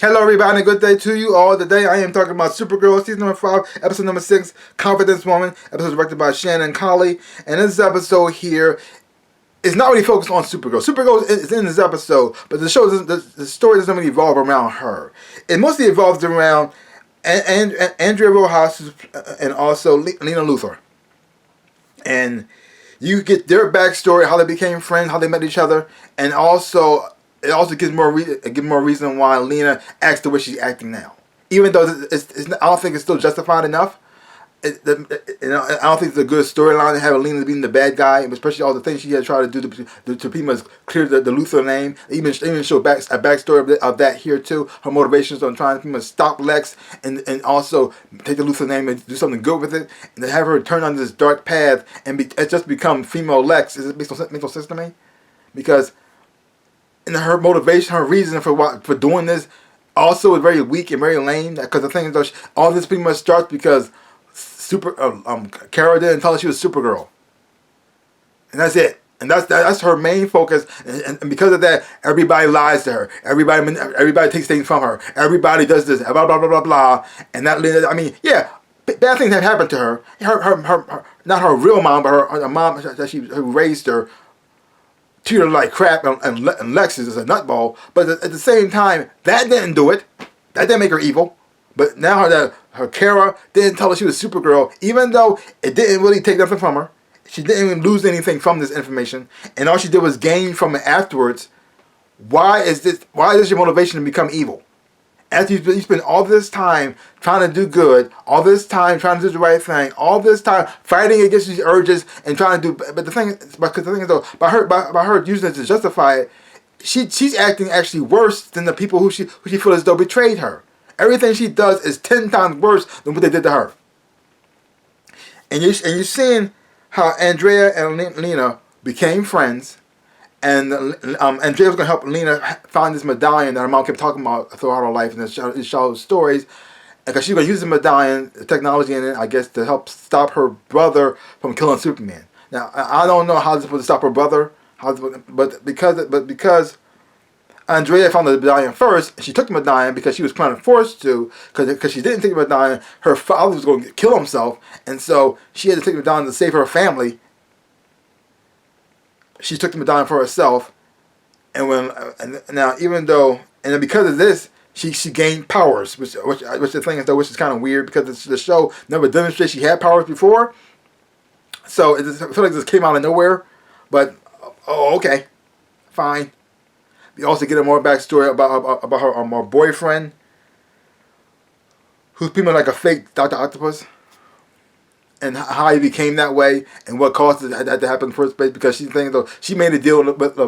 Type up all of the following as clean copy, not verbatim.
Hello everybody, good day to you all. Today I am talking about Supergirl, season number 5, episode number 6, Confidence Woman, episode directed by Shannon Colley. And this episode here is not really focused on Supergirl. Supergirl is in this episode, but the story doesn't really evolve around her. It mostly evolves around Andrea Rojas and also Lena Luthor. And you get their backstory, how they became friends, how they met each other, and also it also gives more reason why Lena acts the way she's acting now. Even though I don't think it's still justified enough. I don't think it's a good storyline to have Lena being the bad guy, especially all the things she had tried to do to pretty much clear the Luthor name. Even show a backstory of that here too. Her motivations on trying to pretty much stop Lex and also take the Luthor name and do something good with it, and to have her turn on this dark path and just become female Lex. It makes no sense to me, because her motivation, her reason for doing this, also is very weak and very lame. Because the thing is, though, all this pretty much starts because Kara didn't tell her she was Supergirl, and that's it. And that's her main focus. And because of that, everybody lies to her. Everybody takes things from her. Everybody does this. Blah blah blah blah blah. And that, I mean, yeah, bad things have happened to her. Her not her real mom, but her mom who raised her, treat her like crap, and Lex is a nutball. But at the same time, that didn't do it. That didn't make her evil. But now her Kara didn't tell her she was Supergirl, even though it didn't really take nothing from her. She didn't even lose anything from this information, and all she did was gain from it afterwards. Why is this your motivation to become evil? After you spend all this time trying to do good, all this time trying to do the right thing, all this time fighting against these urges and trying to do, but the thing is though, by her using it to justify it, she's acting actually worse than the people who she feels as though betrayed her. Everything she does is 10 times worse than what they did to her. And you're seeing how Andrea and Lena became friends. And Andrea was going to help Lena find this medallion that her mom kept talking about throughout her life, and it shows stories. Because she's going to use the medallion, the technology in it, I guess, to help stop her brother from killing Superman. Now, I don't know how this would stop her brother, but because Andrea found the medallion first, and she took the medallion because she was kind of forced to, because she didn't take the medallion, her father was going to kill himself, and so she had to take the medallion to save her family. She took the medallion for herself, and now even though, and then because of this, she gained powers, which the thing is though, which is kind of weird because the show never demonstrated she had powers before. So I feel like this came out of nowhere, but okay, fine. We also get a more backstory about her boyfriend, who's pretty much like a fake Dr. Octopus, and how he became that way, and what caused that to happen in the first place. Because she made a deal with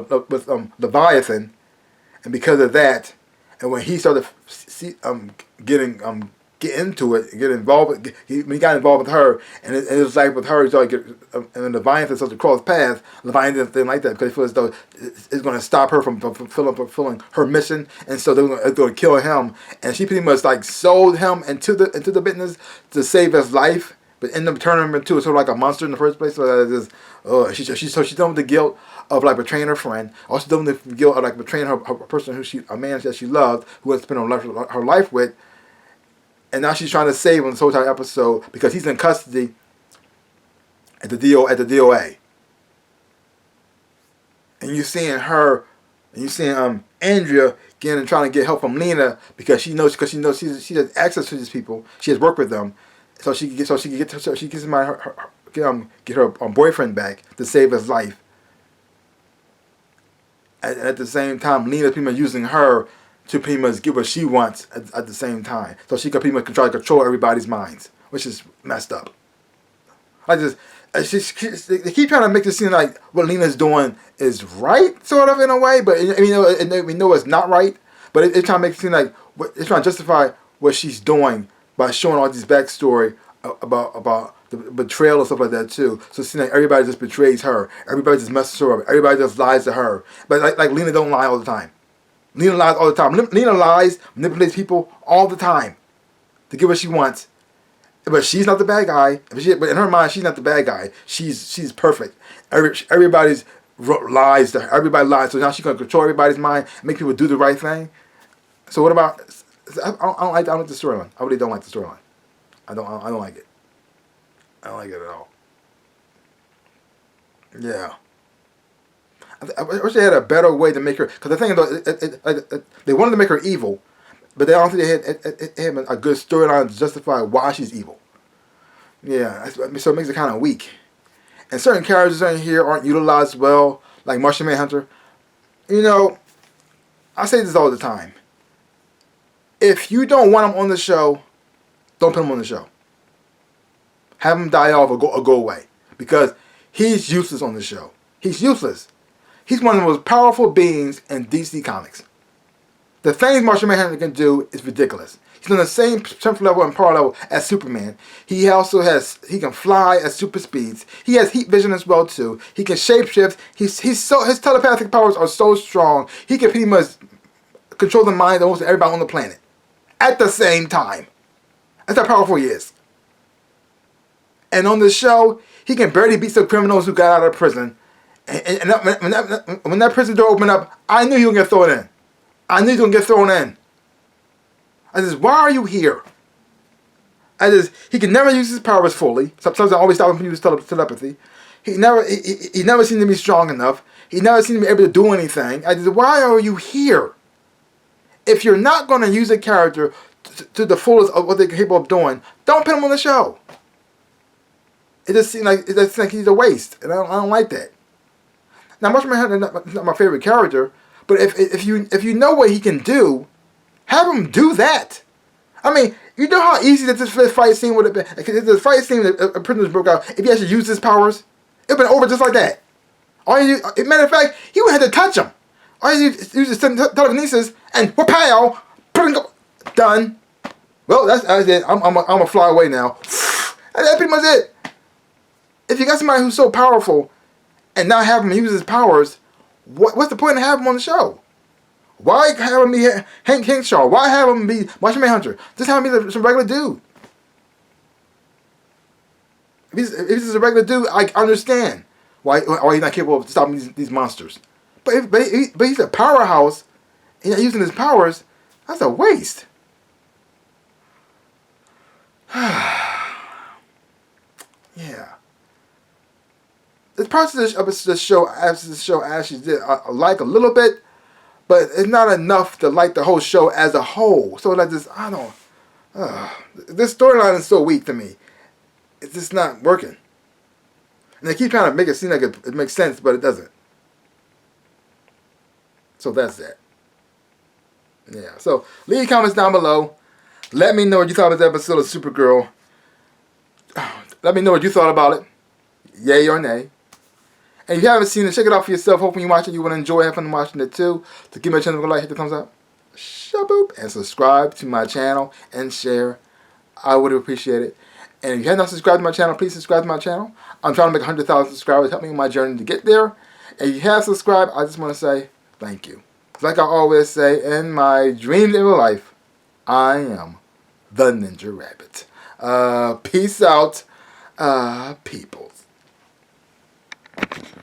Leviathan, and because of that, and when he started get into it, get involved, when he got involved with her, and it was like with her, he started and Leviathan started to cross paths. Leviathan didn't like that because he feels as though it's going to stop her from fulfilling her mission, and so they're going to kill him. And she pretty much like sold him into the business to save his life, but ended up turning him into sort of like a monster in the first place. So she's done with the guilt of like betraying her friend. Also done with the guilt of like betraying her person a man that she loved, who had spent her life with. And now she's trying to save him this whole entire episode because he's in custody at the DOA. And you're seeing her, and you're seeing Andrea trying to get help from Lena because she knows she has access to these people. She has worked with them, so she can get her boyfriend back to save his life. At the same time, Lena's pretty much using her to pretty much get what she wants at the same time. So she can pretty much try to control everybody's minds, which is messed up. They keep trying to make it seem like what Lena's doing is right, sort of, in a way, but we know it's not right, but it's trying to make it seem like it's trying to justify what she's doing by showing all this backstory about the betrayal and stuff like that too. So it seems like everybody just betrays her. Everybody just messes her up. Everybody just lies to her. But like Lena don't lie all the time. Lena lies all the time. Lena lies, manipulates people all the time to get what she wants. But she's not the bad guy. But in her mind, she's not the bad guy. She's perfect. Everybody's lies to her. Everybody lies. So now she's going to control everybody's mind, make people do the right thing. So what about? I don't like the storyline. I really don't like the storyline. I don't like it. I don't like it at all. Yeah. I wish they had a better way to make her. Because the thing is, they wanted to make her evil, but they don't think they had a good storyline to justify why she's evil. Yeah, so it makes it kind of weak. And certain characters in here aren't utilized well, like Martian Manhunter. You know, I say this all the time. If you don't want him on the show, don't put him on the show. Have him die off or go away. Because he's useless on the show. He's useless. He's one of the most powerful beings in DC Comics. The things Martian Manhunter can do is ridiculous. He's on the same strength level and power level as Superman. He can fly at super speeds. He has heat vision as well too. He can shapeshift. His telepathic powers are so strong. He can pretty much control the minds of almost everybody on the planet at the same time. That's how powerful he is. And on the show, he can barely beat some criminals who got out of prison. And when that prison door opened up, I knew he was going to get thrown in. I knew he was going to get thrown in. I said, why are you here? He can never use his powers fully. Sometimes I always stop him from using telepathy. He never seemed to be strong enough. He never seemed to be able to do anything. I said, why are you here? If you're not going to use a character to the fullest of what they're capable of doing, don't put him on the show. It just seems like he's a waste, and I don't like that. Now, Martian Manhunter is not my favorite character, but if you know what he can do, have him do that. I mean, you know how easy that this fight scene would have been. If the fight scene that a prisoners broke out, if he actually used his powers, it would have been over just like that. Matter of fact, he would have had to touch him. All you use is telekinesis and wha-pow, done. Well, that's it. I'm gonna fly away now. That's pretty much it. If you got somebody who's so powerful and not have him use his powers, what's the point of having him on the show? Why have him be Hank Hinshaw? Why have him be Martian Manhunter? Just have him be some regular dude. If he's a regular dude, I understand why he's not capable of stopping these monsters. But he's a powerhouse. He's not using his powers. That's a waste. Yeah. There's parts of the show actually did I like a little bit, but it's not enough to like the whole show as a whole. So like this, this storyline is so weak to me. It's just not working. And they keep trying to make it seem like it makes sense, but it doesn't. So that's that. Yeah. So leave comments down below. Let me know what you thought of this episode of Supergirl. Let me know what you thought about it. Yay or nay. And if you haven't seen it, check it out for yourself. Hopefully you watch it. You will enjoy having watching it too. So give my channel a like, hit the thumbs up. Shaboop. And subscribe to my channel and share. I would appreciate it. And if you have not subscribed to my channel, please subscribe to my channel. I'm trying to make 100,000 subscribers. Help me on my journey to get there. And if you have subscribed, I just want to say thank you. Like I always say, in my dreams in real life, I am the Ninja Rabbit. Peace out, peoples.